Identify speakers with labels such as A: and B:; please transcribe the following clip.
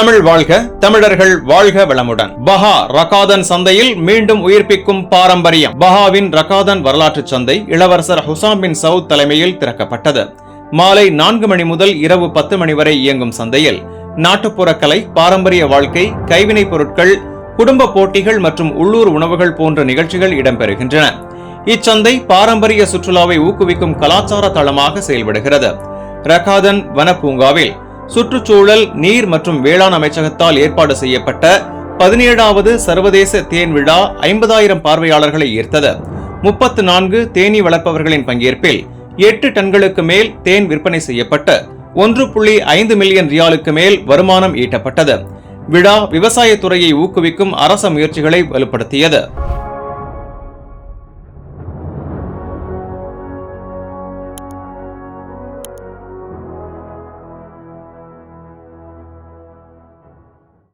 A: தமிழ் வாழ்க, தமிழர்கள் வாழ்க வளமுடன். பஹா ரகாதன் சந்தையில் மீண்டும் உயிர்ப்பிக்கும் பாரம்பரியம். பஹாவின் ரகாதன் வரலாற்று சந்தை இளவரசர் ஹுசாம் பின் சவுத் தலைமையில் திறக்கப்பட்டது. மாலை 4 மணி முதல் இரவு 10 மணி வரை இயங்கும் சந்தையில் நாட்டுப்புற கலை, பாரம்பரிய வாழ்க்கை, கைவினைப் பொருட்கள், குடும்ப போட்டிகள் மற்றும் உள்ளூர் உணவுகள் போன்ற நிகழ்ச்சிகள் இடம்பெறுகின்றன. இச்சந்தை பாரம்பரிய சுற்றுலாவை ஊக்குவிக்கும் கலாச்சார தளமாக செயல்படுகிறது. ரகாதன் வனப்பூங்காவில் சுற்றுச்சூழல், நீர் மற்றும் வேளாண் அமைச்சகத்தால் ஏற்பாடு செய்யப்பட்ட 17வது சர்வதேச தேன் விழா 50,000 பார்வையாளர்களை ஈர்த்தது. 34 தேனீ வளர்ப்பவர்களின் பங்கேற்பில் 8 டன்களுக்கு மேல் தேன் விற்பனை செய்யப்பட்டு 1.5 மில்லியன் ரியாலுக்கு மேல் வருமானம் ஈட்டப்பட்டது. விழா விவசாயத்துறையை ஊக்குவிக்கும் அரச முயற்சிகளை வலுப்படுத்தியது.